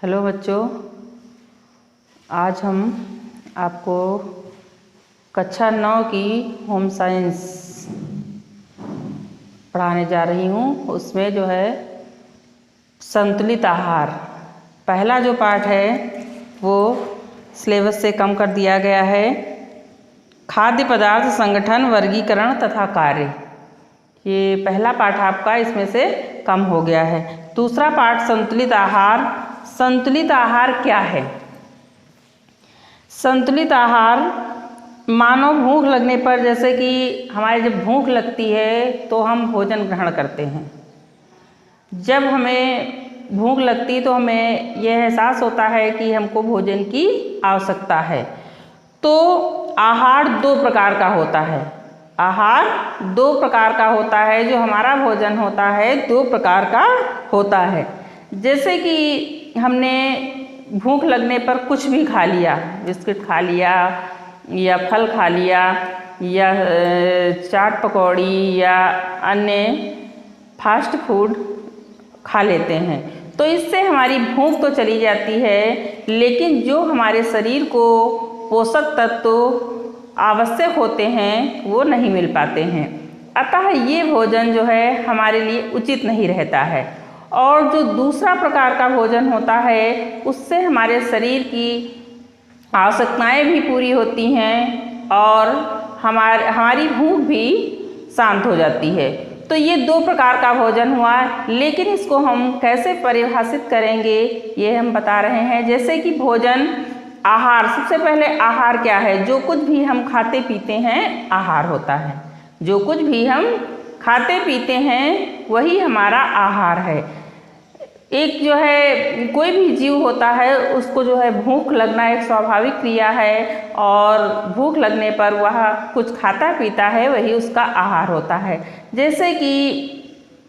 Hello बच्चों, आज हम आपको कक्षा 9 की होम साइंस पढ़ाने जा रही हूँ। उसमें जो है संतुलित आहार पहला जो पाठ है वो सिलेबस से कम कर दिया गया है। खाद्य पदार्थ संगठन, वर्गीकरण तथा कार्य, ये पहला पाठ आपका इसमें से कम हो गया है। दूसरा पाठ संतुलित आहार। संतुलित आहार क्या है? संतुलित आहार मानव भूख लगने पर, जैसे कि हमारे जब भूख लगती है तो हम भोजन ग्रहण करते हैं। जब हमें भूख लगती है तो हमें यह एहसास होता है कि हमको भोजन की आवश्यकता है। तो आहार दो प्रकार का होता है। आहार दो प्रकार का होता है। जो हमारा भोजन होता है दो प्रकार का होता है। जैसे कि हमने भूख लगने पर कुछ भी खा लिया, बिस्किट खा लिया या फल खा लिया या चाट पकौड़ी या अन्य फास्ट फूड खा लेते हैं, तो इससे हमारी भूख तो चली जाती है, लेकिन जो हमारे शरीर को पोषक तत्व आवश्यक होते हैं वो नहीं मिल पाते हैं। अतः ये भोजन जो है हमारे लिए उचित नहीं रहता है। और जो दूसरा प्रकार का भोजन होता है उससे हमारे शरीर की आवश्यकताएं भी पूरी होती हैं और हमारी भूख भी शांत हो जाती है। तो ये दो प्रकार का भोजन हुआ, लेकिन इसको हम कैसे परिभाषित करेंगे ये हम बता रहे हैं। जैसे कि भोजन, आहार, सबसे पहले आहार क्या है? जो कुछ भी हम खाते पीते हैं आहार होता है। जो कुछ भी हम खाते पीते हैं वही हमारा आहार है। एक जो है कोई भी जीव होता है उसको जो है भूख लगना एक स्वाभाविक क्रिया है, और भूख लगने पर वह कुछ खाता पीता है, वही उसका आहार होता है। जैसे कि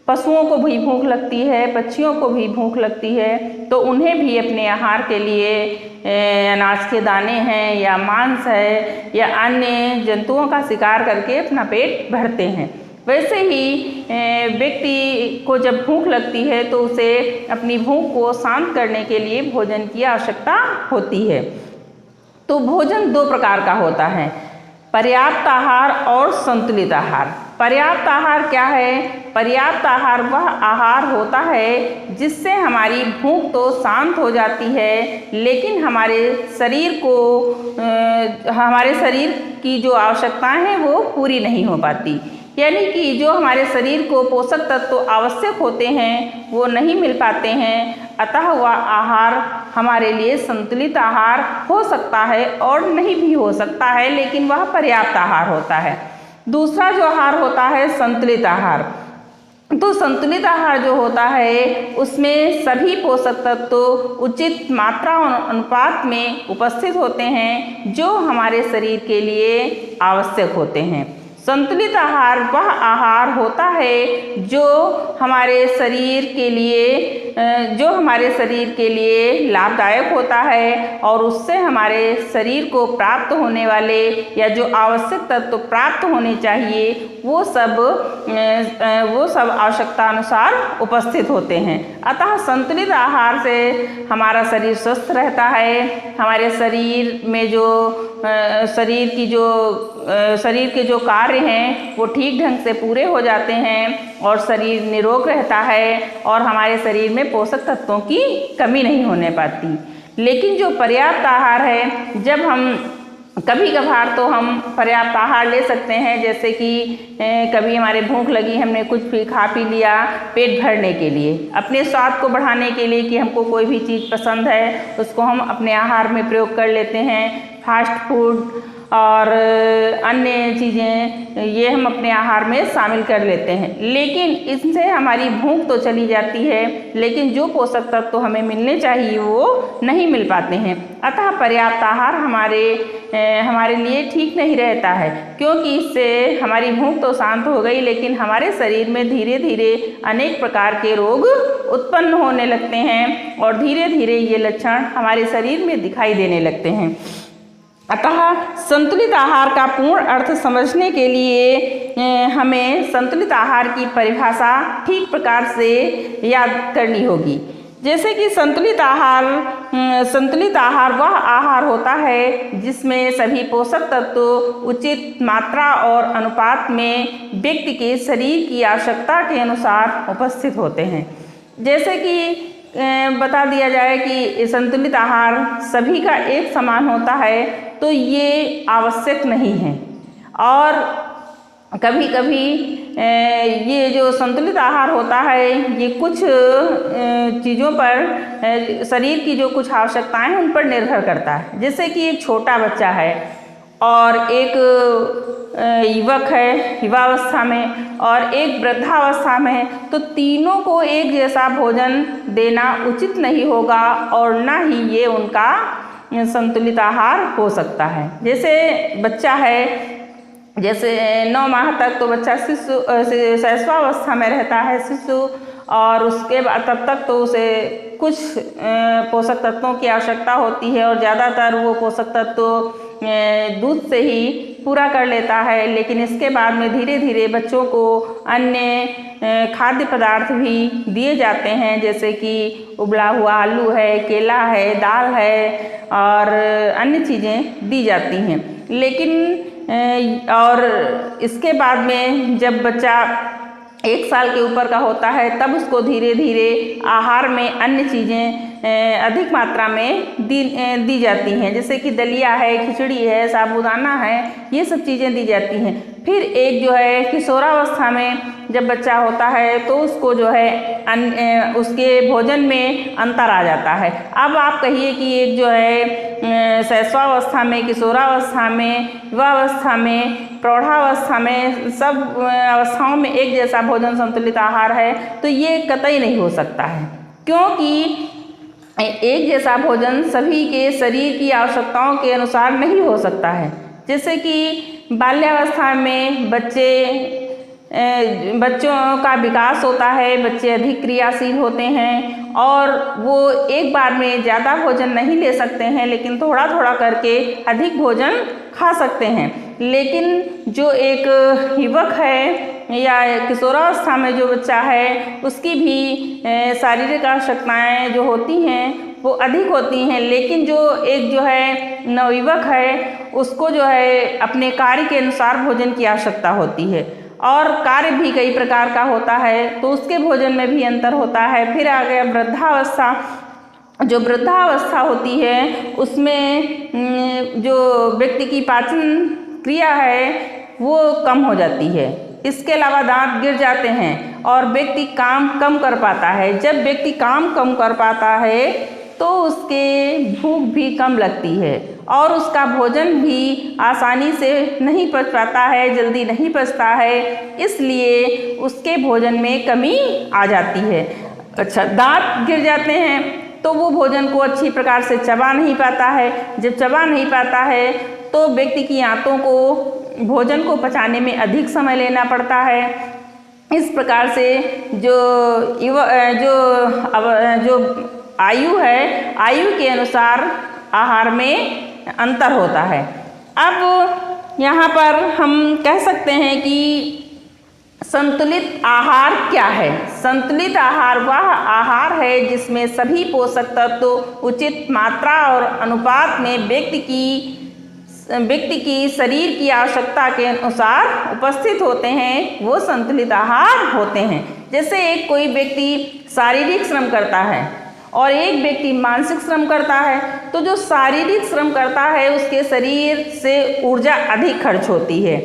पशुओं को भी भूख लगती है, पक्षियों को भी भूख लगती है, तो उन्हें भी अपने आहार के लिए अनाज के दाने हैं या मांस है या अन्य जंतुओं का शिकार करके अपना पेट भरते हैं। वैसे ही व्यक्ति को जब भूख लगती है तो उसे अपनी भूख को शांत करने के लिए भोजन की आवश्यकता होती है। तो भोजन दो प्रकार का होता है, पर्याप्त आहार और संतुलित आहार। पर्याप्त आहार क्या है? पर्याप्त आहार वह आहार होता है जिससे हमारी भूख तो शांत हो जाती है, लेकिन हमारे शरीर की जो आवश्यकताएं हैं वो पूरी नहीं हो पाती। यानी कि जो हमारे शरीर को पोषक तत्व आवश्यक होते हैं वो नहीं मिल पाते हैं। अतः वह आहार हमारे लिए संतुलित आहार हो सकता है और नहीं भी हो सकता है, लेकिन वह पर्याप्त आहार होता है। दूसरा जो आहार होता है संतुलित आहार। तो संतुलित आहार जो होता है उसमें सभी पोषक तत्व उचित मात्रा और अनुपात में उपस्थित होते हैं जो हमारे शरीर के लिए आवश्यक होते हैं। संतुलित आहार वह आहार होता है जो हमारे शरीर के लिए लाभदायक होता है, और उससे हमारे शरीर को प्राप्त होने वाले या जो आवश्यक तत्व प्राप्त होने चाहिए वो सब आवश्यकता अनुसार उपस्थित होते हैं। अतः संतुलित आहार से हमारा शरीर स्वस्थ रहता है। हमारे शरीर में जो शरीर के जो कार्य हैं वो ठीक ढंग से पूरे हो जाते हैं और शरीर निरोग रहता है, और हमारे शरीर में पोषक तत्वों की कमी नहीं होने पाती। लेकिन जो पर्याप्त आहार है, जब हम कभी कभार तो हम पर्याप्त आहार ले सकते हैं, जैसे कि कभी हमारे भूख लगी, हमने कुछ भी खा पी लिया पेट भरने के लिए, अपने स्वाद को बढ़ाने के लिए कि हमको कोई भी चीज़ पसंद है उसको हम अपने आहार में प्रयोग कर लेते हैं। फास्ट फूड और अन्य चीज़ें ये हम अपने आहार में शामिल कर लेते हैं, लेकिन इससे हमारी भूख तो चली जाती है, लेकिन जो पोषक तत्व हमें मिलने चाहिए वो नहीं मिल पाते हैं। अतः पर्याप्त आहार हमारे लिए ठीक नहीं रहता है, क्योंकि इससे हमारी भूख तो शांत हो गई, लेकिन हमारे शरीर में धीरे धीरे अनेक प्रकार के रोग उत्पन्न होने लगते हैं और धीरे धीरे ये लक्षण हमारे शरीर में दिखाई देने लगते हैं। अतः संतुलित आहार का पूर्ण अर्थ समझने के लिए हमें संतुलित आहार की परिभाषा ठीक प्रकार से याद करनी होगी। जैसे कि संतुलित आहार वह आहार होता है जिसमें सभी पोषक तत्व उचित मात्रा और अनुपात में व्यक्ति के शरीर की आवश्यकता के अनुसार उपस्थित होते हैं। जैसे कि बता दिया जाए कि संतुलित आहार सभी का एक समान होता है तो ये आवश्यक नहीं है, और कभी कभी ये जो संतुलित आहार होता है ये कुछ चीज़ों पर, शरीर की जो कुछ आवश्यकताएं हैं उन पर निर्भर करता है। जैसे कि एक छोटा बच्चा है और एक युवक है युवावस्था में और एक वृद्धावस्था में है, तो तीनों को एक जैसा भोजन देना उचित नहीं होगा और ना ही ये उनका संतुलित आहार हो सकता है। जैसे बच्चा है, जैसे 9 माह तक तो बच्चा शैशवावस्था में रहता है शिशु, और उसके बाद तब तक तो उसे कुछ पोषक तत्वों की आवश्यकता होती है और ज़्यादातर वो पोषक तत्व दूध से ही पूरा कर लेता है। लेकिन इसके बाद में धीरे धीरे बच्चों को अन्य खाद्य पदार्थ भी दिए जाते हैं, जैसे कि उबला हुआ आलू है, केला है, दाल है और अन्य चीज़ें दी जाती हैं। लेकिन और इसके बाद में जब बच्चा 1 साल के ऊपर का होता है तब उसको धीरे धीरे आहार में अन्य चीज़ें अधिक मात्रा में दी जाती हैं, जैसे कि दलिया है, खिचड़ी है, साबूदाना है, ये सब चीज़ें दी जाती हैं। फिर एक जो है किशोरावस्था में जब बच्चा होता है तो उसको जो है उसके भोजन में अंतर आ जाता है। अब आप कहिए कि एक जो है शैशवावस्था में, किशोरावस्था में, युवावस्था में, प्रौढ़ावस्था में, सब अवस्थाओं में एक जैसा भोजन संतुलित आहार है, तो ये कतई नहीं हो सकता है, क्योंकि एक जैसा भोजन सभी के शरीर की आवश्यकताओं के अनुसार नहीं हो सकता है। जैसे कि बाल्यावस्था में बच्चों का विकास होता है, बच्चे अधिक क्रियाशील होते हैं और वो एक बार में ज़्यादा भोजन नहीं ले सकते हैं, लेकिन थोड़ा थोड़ा करके अधिक भोजन खा सकते हैं। लेकिन जो एक युवक है या किशोरावस्था में जो बच्चा है उसकी भी शारीरिक आवश्यकताएँ जो होती हैं वो अधिक होती हैं, लेकिन जो एक जो है नवयुवक है उसको जो है अपने कार्य के अनुसार भोजन की आवश्यकता होती है और कार्य भी कई प्रकार का होता है, तो उसके भोजन में भी अंतर होता है। फिर आ गया वृद्धावस्था। जो वृद्धावस्था होती है उसमें जो व्यक्ति की पाचन क्रिया है वो कम हो जाती है, इसके अलावा दांत गिर जाते हैं और व्यक्ति काम कम कर पाता है। जब व्यक्ति काम कम कर पाता है तो उसके भूख भी कम लगती है और उसका भोजन भी आसानी से नहीं पच पाता है, जल्दी नहीं पचता है, इसलिए उसके भोजन में कमी आ जाती है। अच्छा, दांत गिर जाते हैं तो वो भोजन को अच्छी प्रकार से चबा नहीं पाता है। जब चबा नहीं पाता है तो व्यक्ति की आंतों को भोजन को पचाने में अधिक समय लेना पड़ता है। इस प्रकार से जो आयु है, आयु के अनुसार आहार में अंतर होता है। अब यहाँ पर हम कह सकते हैं कि संतुलित आहार क्या है। संतुलित आहार वह आहार है जिसमें सभी पोषक तत्व उचित मात्रा और अनुपात में व्यक्ति की शरीर की आवश्यकता के अनुसार उपस्थित होते हैं, वो संतुलित आहार होते हैं। जैसे एक कोई व्यक्ति शारीरिक श्रम करता है और एक व्यक्ति मानसिक श्रम करता है, तो जो शारीरिक श्रम करता है उसके शरीर से ऊर्जा अधिक खर्च होती है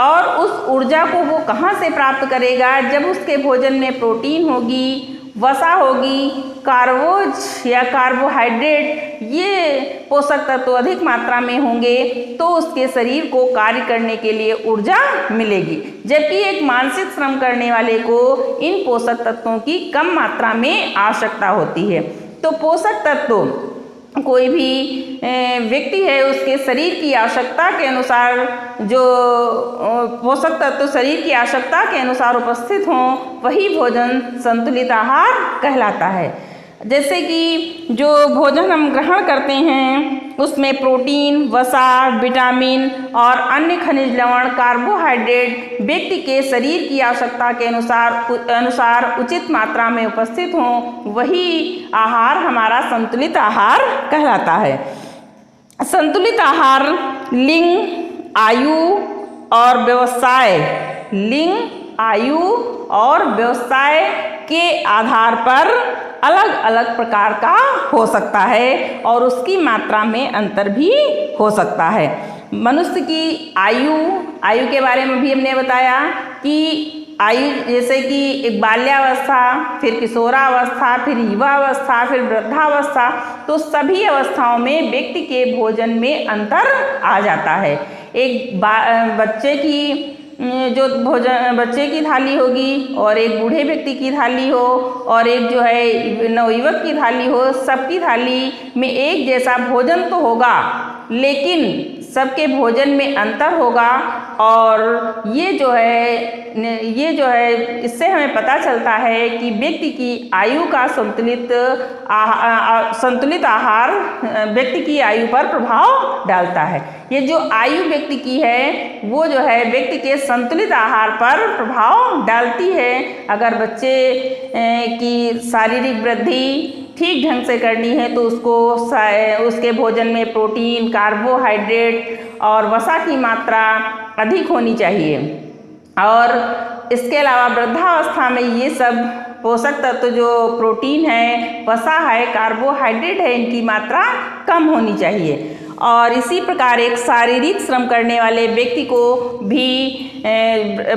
और उस ऊर्जा को वो कहाँ से प्राप्त करेगा, जब उसके भोजन में प्रोटीन होगी, वसा होगी, कार्बोज या कार्बोहाइड्रेट ये पोषक तत्व अधिक मात्रा में होंगे तो उसके शरीर को कार्य करने के लिए ऊर्जा मिलेगी। जबकि एक मानसिक श्रम करने वाले को इन पोषक तत्वों की कम मात्रा में आवश्यकता होती है। तो पोषक तत्व कोई भी व्यक्ति है उसके शरीर की आवश्यकता के अनुसार, जो पोषक तत्व शरीर की आवश्यकता के अनुसार उपस्थित हों, वही भोजन संतुलित आहार कहलाता है। जैसे कि जो भोजन हम ग्रहण करते हैं उसमें प्रोटीन, वसा, विटामिन और अन्य खनिज लवण, कार्बोहाइड्रेट व्यक्ति के शरीर की आवश्यकता के अनुसार उचित मात्रा में उपस्थित हों, वही आहार हमारा संतुलित आहार कहलाता है। संतुलित आहार लिंग, आयु और व्यवसाय, के आधार पर अलग अलग प्रकार का हो सकता है और उसकी मात्रा में अंतर भी हो सकता है। मनुष्य की आयु के बारे में भी हमने बताया कि आयु जैसे कि एक बाल्यावस्था, फिर किशोरावस्था, फिर युवावस्था, फिर वृद्धावस्था, तो सभी अवस्थाओं में व्यक्ति के भोजन में अंतर आ जाता है। एक बच्चे की थाली होगी और एक बूढ़े व्यक्ति की थाली हो और एक जो है नवयुवक की थाली हो, सबकी थाली में एक जैसा भोजन तो होगा, लेकिन सबके भोजन में अंतर होगा। और ये जो है इससे हमें पता चलता है कि व्यक्ति की आयु का संतुलित आहार व्यक्ति की आयु पर प्रभाव डालता है। ये जो आयु व्यक्ति की है वो जो है व्यक्ति के संतुलित आहार पर प्रभाव डालती है। अगर बच्चे की शारीरिक वृद्धि ठीक ढंग से करनी है तो उसके भोजन में प्रोटीन, कार्बोहाइड्रेट और वसा की मात्रा अधिक होनी चाहिए। और इसके अलावा वृद्धावस्था में ये सब पोषक तत्व जो प्रोटीन है, वसा है, कार्बोहाइड्रेट है, इनकी मात्रा कम होनी चाहिए। और इसी प्रकार एक शारीरिक श्रम करने वाले व्यक्ति को भी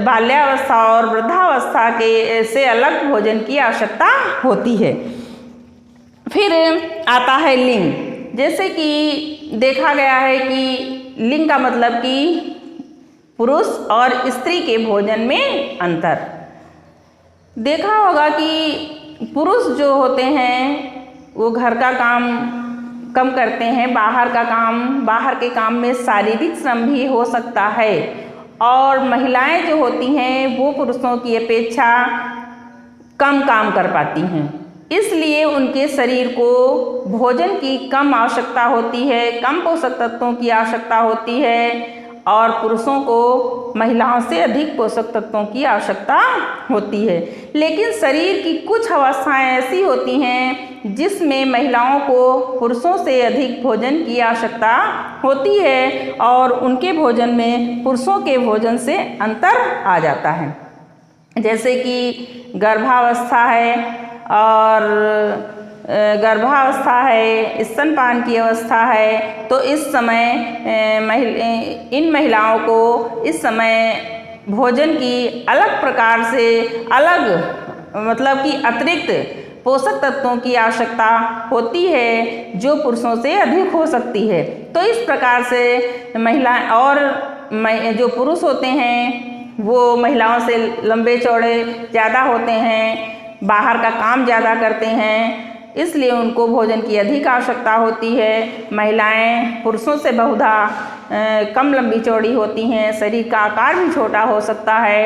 बाल्यावस्था और वृद्धावस्था से अलग भोजन की आवश्यकता होती है। फिर आता है लिंग। जैसे कि देखा गया है कि लिंग का मतलब कि पुरुष और स्त्री के भोजन में अंतर। देखा होगा कि पुरुष जो होते हैं वो घर का काम कम करते हैं, बाहर के काम में शारीरिक श्रम भी हो सकता है। और महिलाएं जो होती हैं वो पुरुषों की अपेक्षा कम काम कर पाती हैं, इसलिए उनके शरीर को भोजन की कम आवश्यकता होती है, कम पोषक तत्वों की आवश्यकता होती है। और पुरुषों को महिलाओं से अधिक पोषक तत्वों की आवश्यकता होती है। लेकिन शरीर की कुछ अवस्थाएं ऐसी होती हैं जिसमें महिलाओं को पुरुषों से अधिक भोजन की आवश्यकता होती है और उनके भोजन में पुरुषों के भोजन से अंतर आ जाता है। जैसे कि गर्भावस्था है, स्तनपान की अवस्था है, तो इस समय इन महिलाओं को इस समय भोजन की अलग प्रकार से मतलब कि अतिरिक्त पोषक तत्वों की आवश्यकता होती है जो पुरुषों से अधिक हो सकती है। तो इस प्रकार से महिलाएं और जो पुरुष होते हैं वो महिलाओं से लंबे चौड़े ज़्यादा होते हैं, बाहर का काम ज़्यादा करते हैं, इसलिए उनको भोजन की अधिक आवश्यकता होती है। महिलाएं पुरुषों से बहुधा कम लंबी चौड़ी होती हैं, शरीर का आकार भी छोटा हो सकता है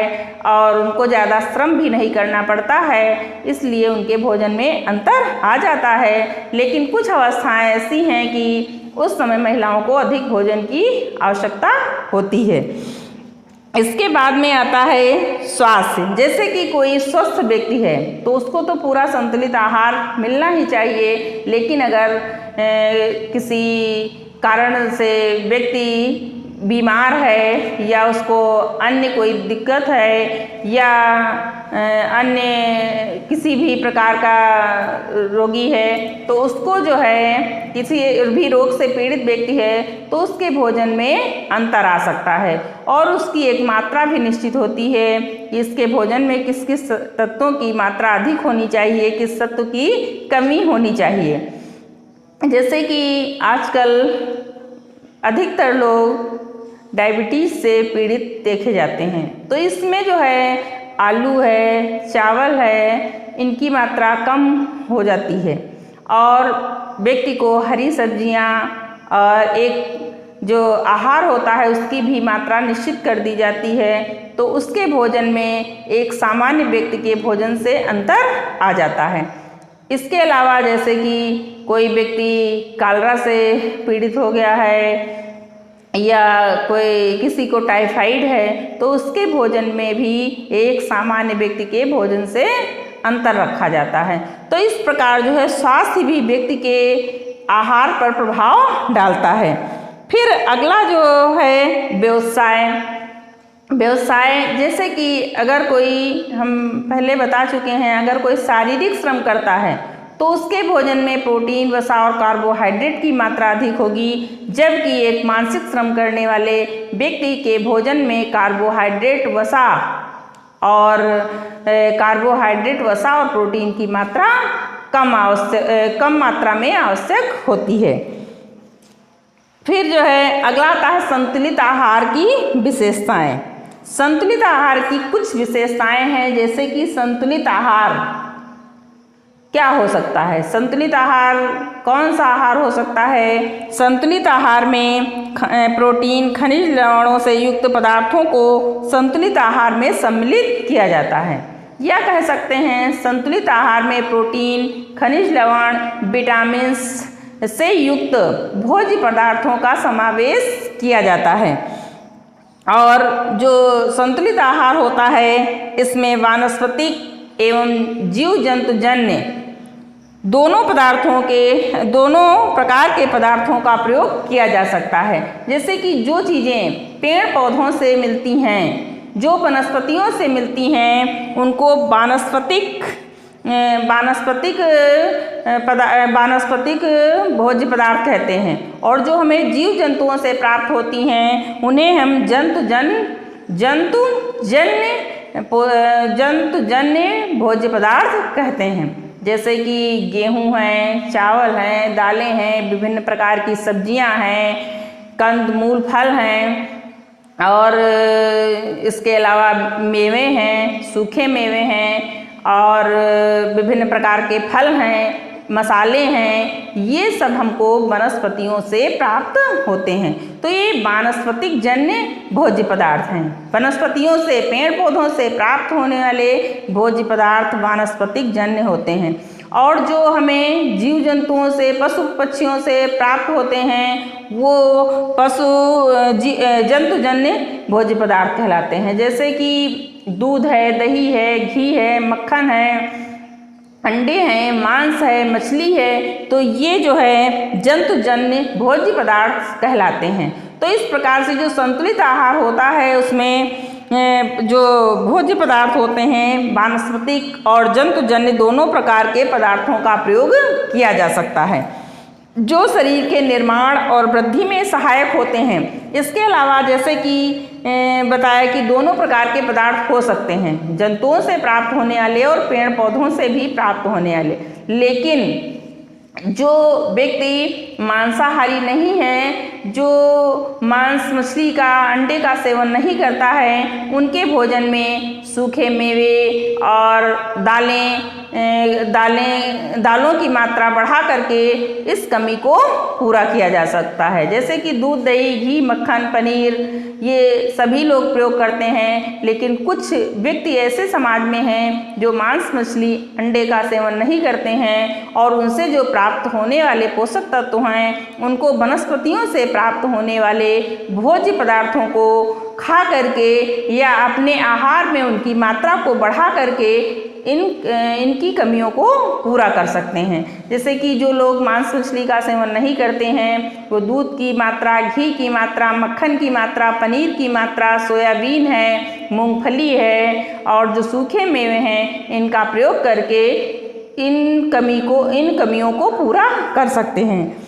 और उनको ज़्यादा श्रम भी नहीं करना पड़ता है, इसलिए उनके भोजन में अंतर आ जाता है। लेकिन कुछ अवस्थाएं ऐसी हैं कि उस समय महिलाओं को अधिक भोजन की आवश्यकता होती है। इसके बाद में आता है स्वास्थ्य। जैसे कि कोई स्वस्थ व्यक्ति है तो उसको तो पूरा संतुलित आहार मिलना ही चाहिए, लेकिन अगर किसी कारण से व्यक्ति बीमार है या उसको अन्य कोई दिक्कत है या अन्य किसी भी प्रकार का रोगी है तो उसको जो है किसी भी रोग से पीड़ित व्यक्ति है तो उसके भोजन में अंतर आ सकता है और उसकी एक मात्रा भी निश्चित होती है कि इसके भोजन में किस किस तत्वों की मात्रा अधिक होनी चाहिए, किस तत्व की कमी होनी चाहिए। जैसे कि आजकल अधिकतर लोग डायबिटीज़ से पीड़ित देखे जाते हैं, तो इसमें जो है आलू है, चावल है, इनकी मात्रा कम हो जाती है और व्यक्ति को हरी सब्जियां और एक जो आहार होता है उसकी भी मात्रा निश्चित कर दी जाती है, तो उसके भोजन में एक सामान्य व्यक्ति के भोजन से अंतर आ जाता है। इसके अलावा जैसे कि कोई व्यक्ति कॉलरा से पीड़ित हो गया है या कोई किसी को टाइफाइड है तो उसके भोजन में भी एक सामान्य व्यक्ति के भोजन से अंतर रखा जाता है। तो इस प्रकार जो है स्वास्थ्य भी व्यक्ति के आहार पर प्रभाव डालता है। फिर अगला जो है व्यवसाय जैसे कि अगर कोई, हम पहले बता चुके हैं, अगर कोई शारीरिक श्रम करता है तो उसके भोजन में प्रोटीन, वसा और कार्बोहाइड्रेट की मात्रा अधिक होगी, जबकि एक मानसिक श्रम करने वाले व्यक्ति के भोजन में कार्बोहाइड्रेट, वसा और प्रोटीन की मात्रा कम मात्रा में आवश्यक होती है। फिर जो है अगला आता है संतुलित आहार की विशेषताएं। संतुलित आहार की कुछ विशेषताएं हैं, जैसे कि संतुलित आहार क्या हो सकता है। संतुलित आहार कौन सा आहार हो सकता है? संतुलित आहार में प्रोटीन, खनिज लवणों से युक्त पदार्थों को संतुलित आहार में सम्मिलित किया जाता है। या कह सकते हैं संतुलित आहार में प्रोटीन, खनिज लवण, विटामिन्स से युक्त भोज्य पदार्थों का समावेश किया जाता है। और जो संतुलित आहार होता है इसमें वानस्पतिक एवं जीव जंतुजन्य दोनों प्रकार के पदार्थों का प्रयोग किया जा सकता है। जैसे कि जो चीज़ें पेड़ पौधों से मिलती हैं, जो वनस्पतियों से मिलती हैं, उनको वानस्पतिक भोज्य पदार्थ कहते हैं। और जो हमें जीव जंतुओं से प्राप्त होती हैं उन्हें हम जंतुजन्य भोज्य पदार्थ कहते हैं। जैसे कि गेहूँ हैं, चावल हैं, दालें हैं, विभिन्न प्रकार की सब्जियां हैं, कंद मूल फल हैं और इसके अलावा मेवे हैं, सूखे मेवे हैं और विभिन्न प्रकार के फल हैं, मसाले हैं, ये सब हमको वनस्पतियों से प्राप्त होते हैं। तो ये वानस्पतिक जन्य भोज्य पदार्थ हैं। वनस्पतियों से, पेड़ पौधों से प्राप्त होने वाले भोज्य पदार्थ वानस्पतिक जन्य होते हैं। और जो हमें जीव जंतुओं से, पशु पक्षियों से प्राप्त होते हैं वो जंतुजन्य भोज्य पदार्थ कहलाते हैं। जैसे कि दूध है, दही है, घी है, मक्खन है, अंडे हैं, मांस है, मछली है, तो ये जो है जंतुजन्य भोज्य पदार्थ कहलाते हैं। तो इस प्रकार से जो संतुलित आहार होता है उसमें जो भोज्य पदार्थ होते हैं वानस्पतिक और जंतुजन्य दोनों प्रकार के पदार्थों का प्रयोग किया जा सकता है, जो शरीर के निर्माण और वृद्धि में सहायक होते हैं। इसके अलावा जैसे कि बताया कि दोनों प्रकार के पदार्थ हो सकते हैं, जंतुओं से प्राप्त होने वाले और पेड़ पौधों से भी प्राप्त होने वाले। लेकिन जो व्यक्ति मांसाहारी नहीं है, जो मांस, मछली का, अंडे का सेवन नहीं करता है, उनके भोजन में सूखे मेवे और दालों की मात्रा बढ़ा करके इस कमी को पूरा किया जा सकता है। जैसे कि दूध, दही, घी, मक्खन, पनीर, ये सभी लोग प्रयोग करते हैं। लेकिन कुछ व्यक्ति ऐसे समाज में हैं जो मांस, मछली, अंडे का सेवन नहीं करते हैं और उनसे जो प्राप्त होने वाले पोषक तत्व हैं उनको वनस्पतियों से प्राप्त होने वाले भोज्य पदार्थों को खा करके या अपने आहार में उनकी मात्रा को बढ़ा करके इनकी कमियों को पूरा कर सकते हैं। जैसे कि जो लोग मांस, मछली का सेवन नहीं करते हैं वो दूध की मात्रा, घी की मात्रा, मक्खन की मात्रा, पनीर की मात्रा, सोयाबीन है, मूंगफली है और जो सूखे मेवे हैं इनका प्रयोग करके इन कमियों को पूरा कर सकते हैं।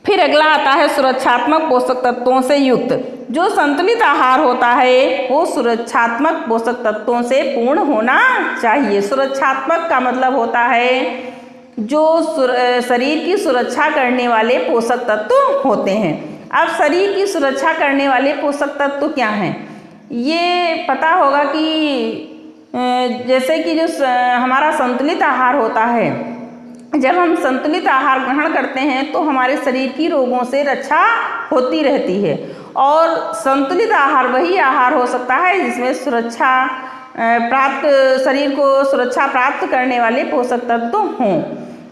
फिर अगला आता है सुरक्षात्मक पोषक तत्वों से युक्त। जो संतुलित आहार होता है वो सुरक्षात्मक पोषक तत्वों से पूर्ण होना चाहिए। सुरक्षात्मक का मतलब होता है जो शरीर की सुरक्षा करने वाले पोषक तत्व होते हैं। अब शरीर की सुरक्षा करने वाले पोषक तत्व क्या हैं? ये पता होगा कि जैसे कि जो हमारा संतुलित आहार होता है, जब हम संतुलित आहार ग्रहण करते हैं तो हमारे शरीर की रोगों से रक्षा होती रहती है। और संतुलित आहार वही आहार हो सकता है जिसमें सुरक्षा प्राप्त शरीर को सुरक्षा प्राप्त करने वाले पोषक तत्व हों।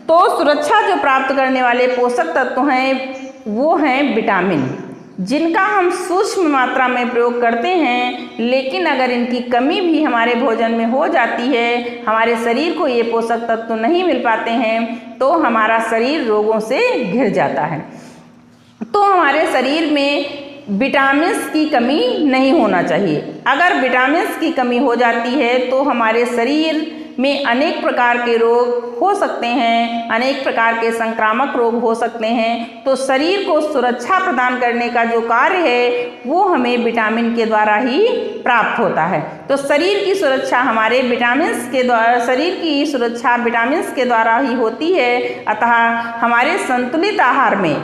तो सुरक्षा जो प्राप्त करने वाले पोषक तत्व हैं वो हैं विटामिन, जिनका हम सूक्ष्म मात्रा में प्रयोग करते हैं, लेकिन अगर इनकी कमी भी हमारे भोजन में हो जाती है, हमारे शरीर को ये पोषक तत्व नहीं मिल पाते हैं, तो हमारा शरीर रोगों से घिर जाता है। तो हमारे शरीर में विटामिन्स की कमी नहीं होना चाहिए। अगर विटामिन्स की कमी हो जाती है तो हमारे शरीर में अनेक प्रकार के रोग हो सकते हैं, अनेक प्रकार के संक्रामक रोग हो सकते हैं। तो शरीर को सुरक्षा प्रदान करने का जो कार्य है वो हमें विटामिन के द्वारा ही प्राप्त होता है। तो शरीर की सुरक्षा हमारे विटामिन्स के द्वारा, शरीर की सुरक्षा विटामिन्स के द्वारा ही होती है। अतः हमारे संतुलित आहार में,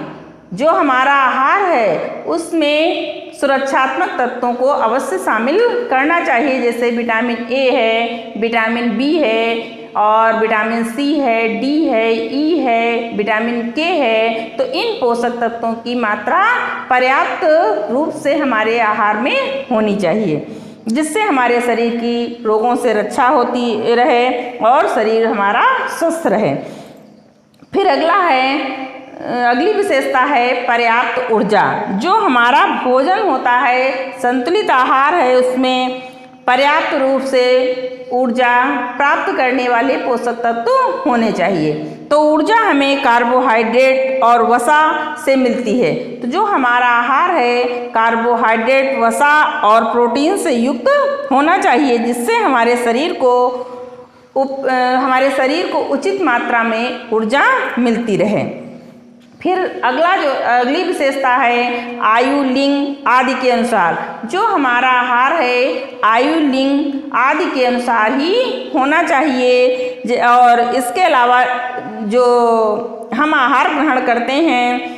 जो हमारा आहार है उसमें सुरक्षात्मक तत्वों को अवश्य शामिल करना चाहिए, जैसे विटामिन ए है, विटामिन बी है और विटामिन सी है, डी है, ई है, विटामिन के है। तो इन पोषक तत्वों की मात्रा पर्याप्त रूप से हमारे आहार में होनी चाहिए, जिससे हमारे शरीर की रोगों से रक्षा होती रहे और शरीर हमारा स्वस्थ रहे। फिर अगली विशेषता है पर्याप्त ऊर्जा। जो हमारा भोजन होता है, संतुलित आहार है, उसमें पर्याप्त रूप से ऊर्जा प्राप्त करने वाले पोषक तत्व होने चाहिए। तो ऊर्जा हमें कार्बोहाइड्रेट और वसा से मिलती है। तो जो हमारा आहार है कार्बोहाइड्रेट, वसा और प्रोटीन से युक्त होना चाहिए, जिससे हमारे शरीर को उचित मात्रा में ऊर्जा मिलती रहे। फिर अगली विशेषता है आयु, लिंग आदि के अनुसार। जो हमारा आहार है आयु, लिंग आदि के अनुसार ही होना चाहिए। और इसके अलावा जो हम आहार ग्रहण करते हैं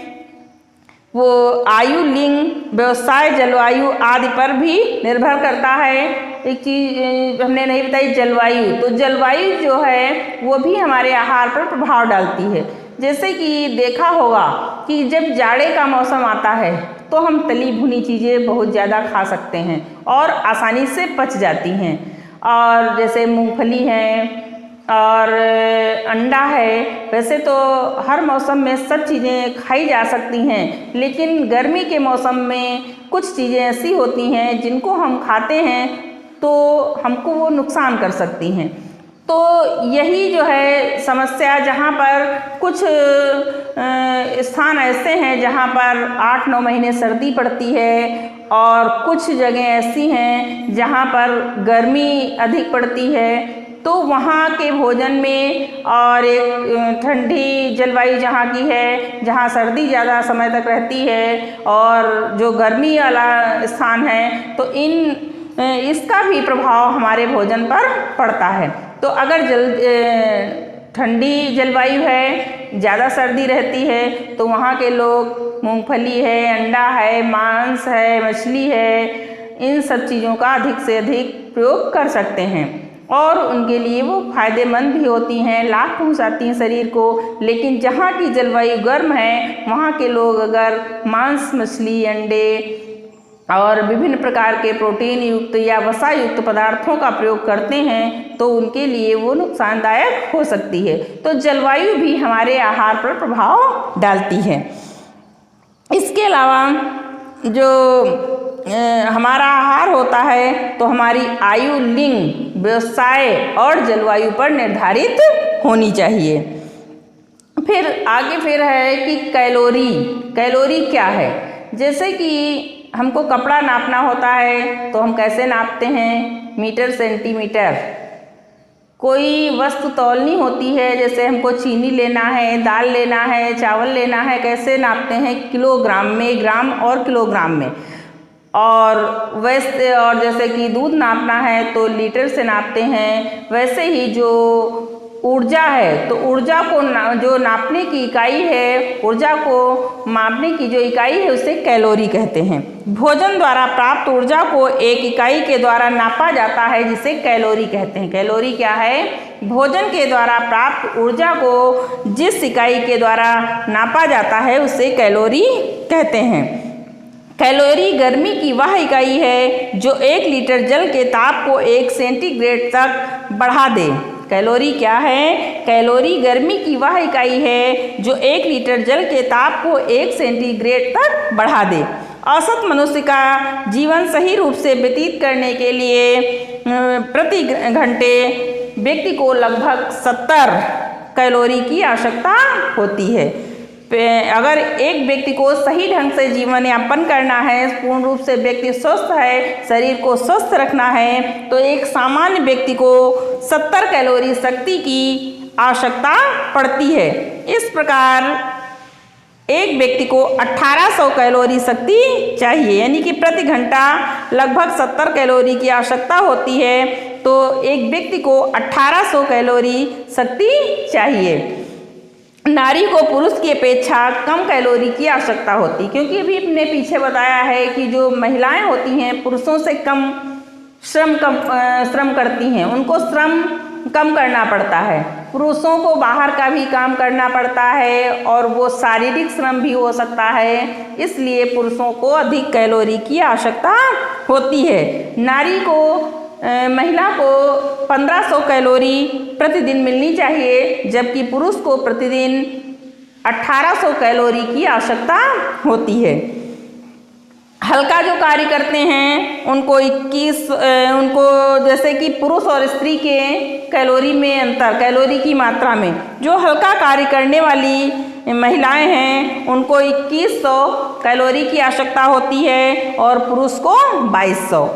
वो आयु, लिंग, व्यवसाय, जलवायु आदि पर भी निर्भर करता है। एक चीज़ हमने नहीं बताई, जलवायु। तो जलवायु जो है वो भी हमारे आहार पर प्रभाव डालती है। जैसे कि देखा होगा कि जब जाड़े का मौसम आता है तो हम तली भुनी चीज़ें बहुत ज़्यादा खा सकते हैं और आसानी से पच जाती हैं। और जैसे मूंगफली है और अंडा है, वैसे तो हर मौसम में सब चीज़ें खाई जा सकती हैं, लेकिन गर्मी के मौसम में कुछ चीज़ें ऐसी होती हैं जिनको हम खाते हैं तो हमको वो नुकसान कर सकती हैं। तो यही जो है समस्या, जहाँ पर कुछ स्थान ऐसे हैं जहाँ पर 8-9 महीने सर्दी पड़ती है और कुछ जगह ऐसी हैं जहाँ पर गर्मी अधिक पड़ती है। तो वहाँ के भोजन में और एक ठंडी जलवायु जहाँ की है, जहाँ सर्दी ज़्यादा समय तक रहती है, और जो गर्मी वाला स्थान है, तो इसका भी प्रभाव हमारे भोजन पर पड़ता है। तो अगर ठंडी जलवायु है, ज़्यादा सर्दी रहती है, तो वहाँ के लोग मूंगफली है, अंडा है, मांस है, मछली है, इन सब चीज़ों का अधिक से अधिक प्रयोग कर सकते हैं और उनके लिए वो फायदेमंद भी होती हैं, लाभ पहुँचाती हैं शरीर को। लेकिन जहाँ की जलवायु गर्म है, वहाँ के लोग अगर मांस, मछली, अंडे और विभिन्न प्रकार के प्रोटीन युक्त या वसा युक्त पदार्थों का प्रयोग करते हैं तो उनके लिए वो नुकसानदायक हो सकती है। तो जलवायु भी हमारे आहार पर प्रभाव डालती है। इसके अलावा जो हमारा आहार होता है तो हमारी आयु, लिंग, व्यवसाय और जलवायु पर निर्धारित होनी चाहिए। फिर आगे है कि कैलोरी क्या है। जैसे कि हमको कपड़ा नापना होता है तो हम कैसे नापते हैं? Metre, centimetre. कोई वस्तु तौलनी होती है, जैसे हमको चीनी लेना है, दाल लेना है, चावल लेना है, कैसे नापते हैं? किलोग्राम में, ग्राम और किलोग्राम में। और जैसे कि दूध नापना है तो लीटर से नापते हैं। वैसे ही जो ऊर्जा है, तो ऊर्जा को जो नापने की इकाई है, ऊर्जा को मापने की जो इकाई है उसे कैलोरी कहते हैं। भोजन द्वारा प्राप्त ऊर्जा को एक इकाई के द्वारा नापा जाता है जिसे कैलोरी कहते हैं। कैलोरी क्या है? भोजन के द्वारा प्राप्त ऊर्जा को जिस इकाई के द्वारा नापा जाता है उसे कैलोरी कहते हैं। कैलोरी गर्मी की वह इकाई है जो 1 लीटर जल के ताप को 1 सेंटीग्रेड तक बढ़ा दे। कैलोरी क्या है? कैलोरी गर्मी की वह इकाई है जो 1 लीटर जल के ताप को 1 सेंटीग्रेड तक बढ़ा दे। औसत मनुष्य का जीवन सही रूप से व्यतीत करने के लिए प्रति घंटे व्यक्ति को लगभग 70 कैलोरी की आवश्यकता होती है। अगर एक व्यक्ति को सही ढंग से जीवन यापन करना है, पूर्ण रूप से व्यक्ति स्वस्थ है, शरीर को स्वस्थ रखना है, तो एक सामान्य व्यक्ति को 70 कैलोरी शक्ति की आवश्यकता पड़ती है। इस प्रकार एक व्यक्ति को 1800 कैलोरी शक्ति चाहिए, यानी कि प्रति घंटा लगभग 70 कैलोरी की आवश्यकता होती है। तो एक व्यक्ति को 1800 कैलोरी शक्ति चाहिए। नारी को पुरुष की अपेक्षा कम कैलोरी की आवश्यकता होती, क्योंकि अभी अपने पीछे बताया है कि जो महिलाएं होती हैं पुरुषों से कम श्रम करती हैं, उनको श्रम कम करना पड़ता है। पुरुषों को बाहर का भी काम करना पड़ता है और वो शारीरिक श्रम भी हो सकता है, इसलिए पुरुषों को अधिक कैलोरी की आवश्यकता होती है। नारी को महिला को 1500 कैलोरी प्रतिदिन मिलनी चाहिए, जबकि पुरुष को प्रतिदिन 1800 कैलोरी की आवश्यकता होती है। हल्का जो कार्य करते हैं उनको जैसे कि पुरुष और स्त्री के कैलोरी में अंतर, कैलोरी की मात्रा में, जो हल्का कार्य करने वाली महिलाएं हैं उनको 2100 कैलोरी की आवश्यकता होती है और पुरुष को 2200।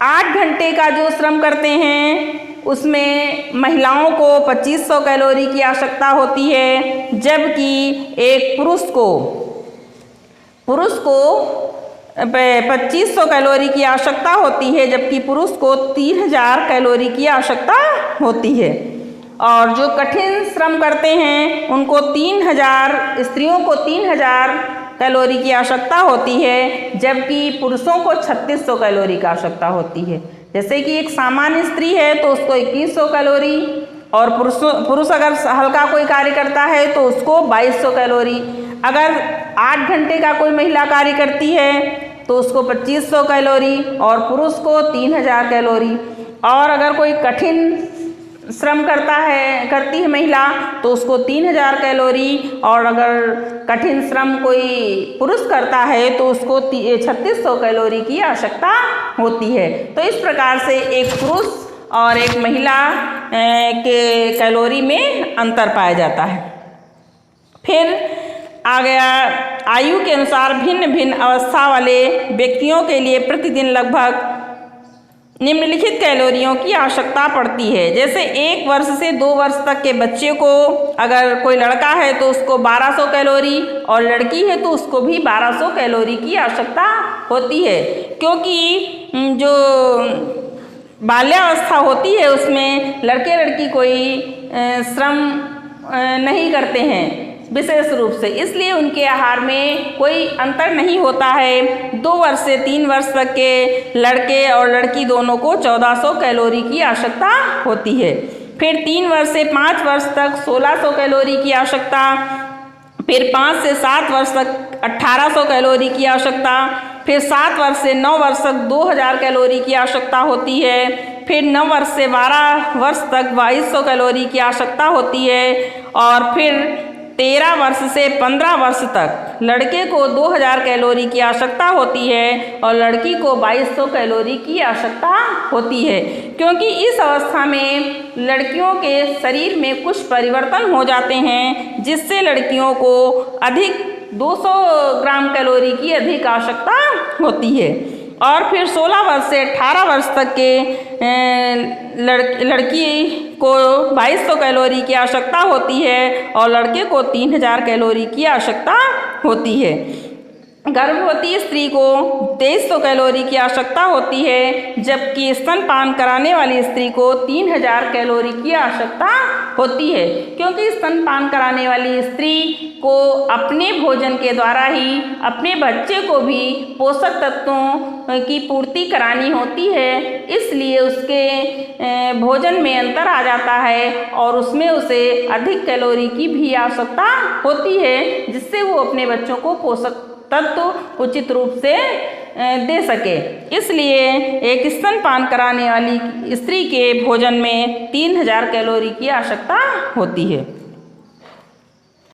8 घंटे का जो श्रम करते हैं उसमें महिलाओं को 2500 कैलोरी की आवश्यकता होती है, जबकि एक पुरुष को 2500 कैलोरी की आवश्यकता होती है, जबकि पुरुष को 3000 कैलोरी की आवश्यकता होती है। और जो कठिन श्रम करते हैं उनको 3000, स्त्रियों को 3000 कैलोरी की आवश्यकता होती है, जबकि पुरुषों को 3600 कैलोरी की आवश्यकता होती है। जैसे कि एक सामान्य स्त्री है तो उसको 2100 कैलोरी, और पुरुष अगर हल्का कोई कार्य करता है तो उसको 2200 कैलोरी। अगर 8 घंटे का कोई महिला कार्य करती है तो उसको 2500 कैलोरी और पुरुष को 3000 कैलोरी। और अगर कोई कठिन श्रम करती है महिला तो उसको 3000 कैलोरी, और अगर कठिन श्रम कोई पुरुष करता है तो उसको 3600 कैलोरी की आवश्यकता होती है। तो इस प्रकार से एक पुरुष और एक महिला के कैलोरी में अंतर पाया जाता है। फिर आ गया आयु के अनुसार भिन्न भिन्न अवस्था वाले व्यक्तियों के लिए प्रतिदिन लगभग निम्नलिखित कैलोरियों की आवश्यकता पड़ती है। जैसे 1 वर्ष से 2 वर्ष तक के बच्चे को, अगर कोई लड़का है तो उसको 1200 कैलोरी और लड़की है तो उसको भी 1200 कैलोरी की आवश्यकता होती है, क्योंकि जो बाल्यावस्था होती है उसमें लड़के लड़की कोई श्रम नहीं करते हैं विशेष रूप से, इसलिए उनके आहार में कोई अंतर नहीं होता है। 2 वर्ष से 3 वर्ष तक के लड़के और लड़की दोनों को 1400 कैलोरी की आवश्यकता होती है। फिर 3 वर्ष से 5 वर्ष तक 1600 कैलोरी की आवश्यकता, फिर 5 से 7 वर्ष तक 1800 कैलोरी की आवश्यकता, फिर 7 वर्ष से 9 वर्ष तक 2000 कैलोरी की आवश्यकता होती है, फिर 9 वर्ष से 12 वर्ष तक 2200 कैलोरी की आवश्यकता होती है, और फिर 13 वर्ष से 15 वर्ष तक लड़के को 2000 कैलोरी की आवश्यकता होती है और लड़की को 2200 कैलोरी की आवश्यकता होती है, क्योंकि इस अवस्था में लड़कियों के शरीर में कुछ परिवर्तन हो जाते हैं जिससे लड़कियों को अधिक 200 ग्राम कैलोरी की अधिक आवश्यकता होती है। और फिर 16 वर्ष से 18 वर्ष तक के लड़की को 2200 कैलोरी की आवश्यकता होती है और लड़के को 3000 कैलोरी की आवश्यकता होती है। गर्भवती स्त्री को 2300 कैलोरी की आवश्यकता होती है, जबकि स्तनपान कराने वाली स्त्री को 3000 कैलोरी की आवश्यकता होती है, क्योंकि स्तनपान कराने वाली स्त्री को अपने भोजन के द्वारा ही अपने बच्चे को भी पोषक तत्वों की पूर्ति करानी होती है, इसलिए उसके भोजन में अंतर आ जाता है और उसमें उसे अधिक कैलोरी की भी आवश्यकता होती है, जिससे वो अपने बच्चों को पोषक तत्व उचित रूप से दे सके। इसलिए एक स्तनपान कराने वाली स्त्री के भोजन में 3000 कैलोरी की आवश्यकता होती है।